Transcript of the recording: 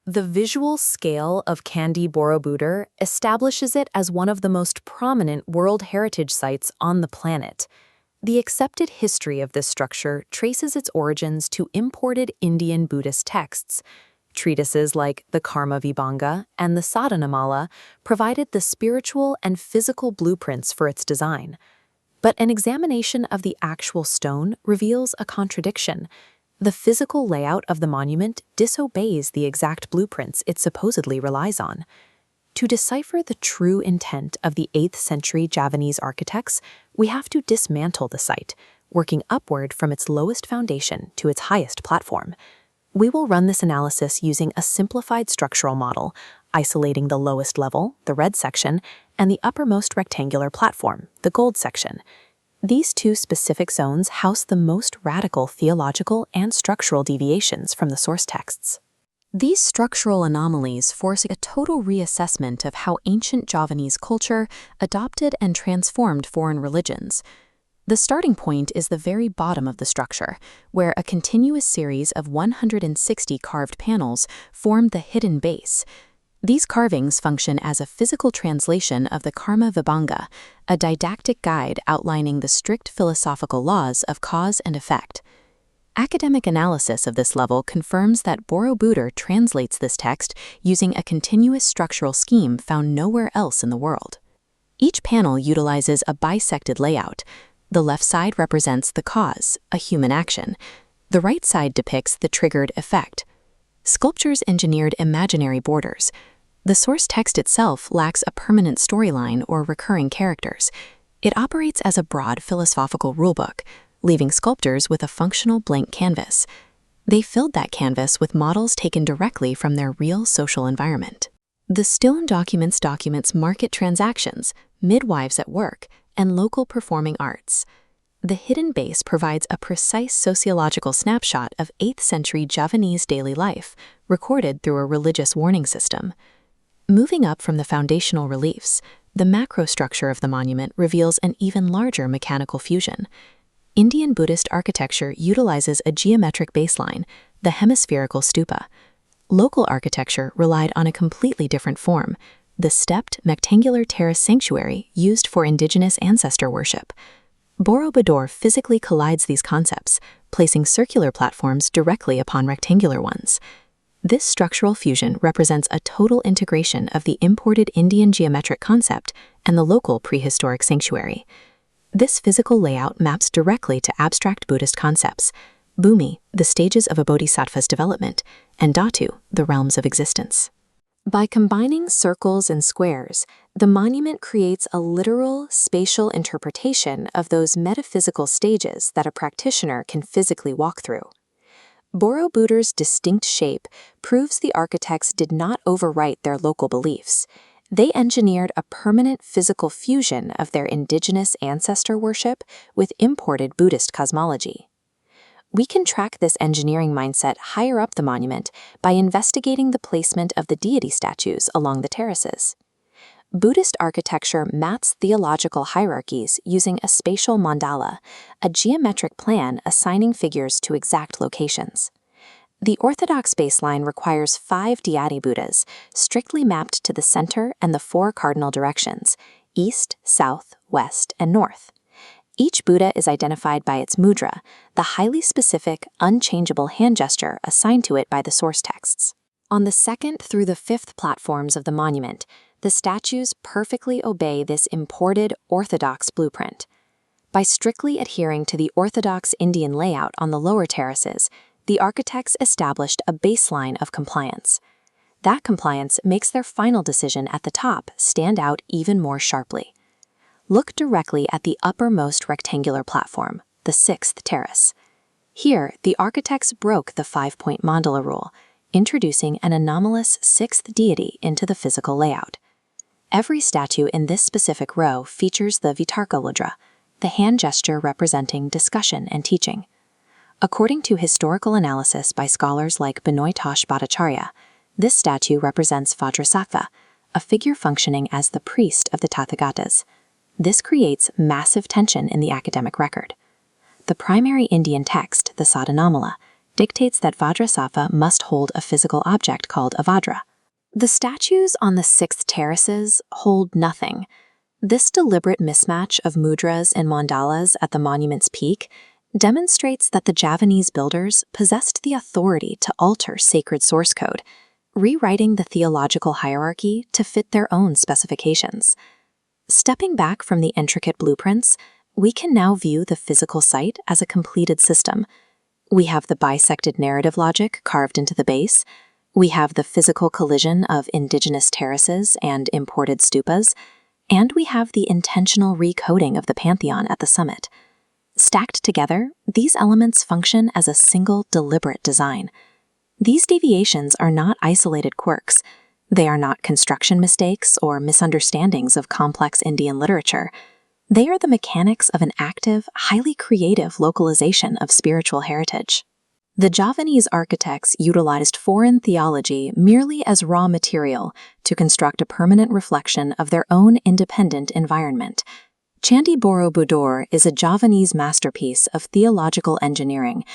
The visual scale of Candi Borobudur establishes it as one of the most prominent World Heritage Sites on the planet. The accepted history of this structure traces its origins to imported Indian Buddhist texts. Treatises like the Karma Vibanga and the Sādhanamālā provided the spiritual and physical blueprints for its design. But an examination of the actual stone reveals a contradiction. The physical layout of the monument disobeys the exact blueprints it supposedly relies on. To decipher the true intent of the 8th century Javanese architects, we have to dismantle the site, working upward from its lowest foundation to its highest platform. We will run this analysis using a simplified structural model, isolating the lowest level, the red section, and the uppermost rectangular platform, the gold section. These two specific zones house the most radical theological and structural deviations from the source texts. These structural anomalies force a total reassessment of how ancient Javanese culture adopted and transformed foreign religions. The starting point is the very bottom of the structure, where a continuous series of 160 carved panels form the hidden base. These carvings function as a physical translation of the Karma Vibanga, a didactic guide outlining the strict philosophical laws of cause and effect. Academic analysis of this level confirms that Borobudur translates this text using a continuous structural scheme found nowhere else in the world. Each panel utilizes a bisected layout. The left side represents the cause, a human action. The right side depicts the triggered effect. Sculptures engineered imaginary borders. The source text itself lacks a permanent storyline or recurring characters. It operates as a broad philosophical rulebook, leaving sculptors with a functional blank canvas. They filled that canvas with models taken directly from their real social environment. The still documents market transactions, midwives at work, and local performing arts. The hidden base provides a precise sociological snapshot of 8th century Javanese daily life, recorded through a religious warning system. Moving up from the foundational reliefs, the macrostructure of the monument reveals an even larger mechanical fusion. Indian Buddhist architecture utilizes a geometric baseline, the hemispherical stupa. Local architecture relied on a completely different form, the stepped, rectangular terrace sanctuary used for indigenous ancestor worship. Borobudur physically collides these concepts, placing circular platforms directly upon rectangular ones. This structural fusion represents a total integration of the imported Indian geometric concept and the local prehistoric sanctuary. This physical layout maps directly to abstract Buddhist concepts: Bhumi, the stages of a bodhisattva's development, and Dhatu, the realms of existence. By combining circles and squares, the monument creates a literal, spatial interpretation of those metaphysical stages that a practitioner can physically walk through. Borobudur's distinct shape proves the architects did not overwrite their local beliefs. They engineered a permanent physical fusion of their indigenous ancestor worship with imported Buddhist cosmology. We can track this engineering mindset higher up the monument by investigating the placement of the deity statues along the terraces. Buddhist architecture maps theological hierarchies using a spatial mandala, a geometric plan assigning figures to exact locations. The orthodox baseline requires 5 dhyani Buddhas, strictly mapped to the center and the 4 cardinal directions: east, south, west, and north. Each Buddha is identified by its mudra, the highly specific, unchangeable hand gesture assigned to it by the source texts. On the 2nd through the 5th platforms of the monument, the statues perfectly obey this imported orthodox blueprint. By strictly adhering to the orthodox Indian layout on the lower terraces, the architects established a baseline of compliance. That compliance makes their final decision at the top stand out even more sharply. Look directly at the uppermost rectangular platform, the 6th terrace. Here, the architects broke the 5-point mandala rule, introducing an anomalous 6th deity into the physical layout. Every statue in this specific row features the Vitarka mudra, the hand gesture representing discussion and teaching. According to historical analysis by scholars like Binoy Tosh Bhattacharya, this statue represents Vajrasattva, a figure functioning as the priest of the Tathagatas. This creates massive tension in the academic record. The primary Indian text, the Sādhanamālā, dictates that Vajrasattva must hold a physical object called a Vajra. The statues on the 6 terraces hold nothing. This deliberate mismatch of mudras and mandalas at the monument's peak demonstrates that the Javanese builders possessed the authority to alter sacred source code, rewriting the theological hierarchy to fit their own specifications. Stepping back from the intricate blueprints, we can now view the physical site as a completed system. We have the bisected narrative logic carved into the base. We have the physical collision of indigenous terraces and imported stupas. And we have the intentional recoding of the pantheon at the summit. Stacked together, these elements function as a single deliberate design. These deviations are not isolated quirks. They are not construction mistakes or misunderstandings of complex Indian literature. They are the mechanics of an active, highly creative localization of spiritual heritage. The Javanese architects utilized foreign theology merely as raw material to construct a permanent reflection of their own independent environment. Candi Borobudur is a Javanese masterpiece of theological engineering,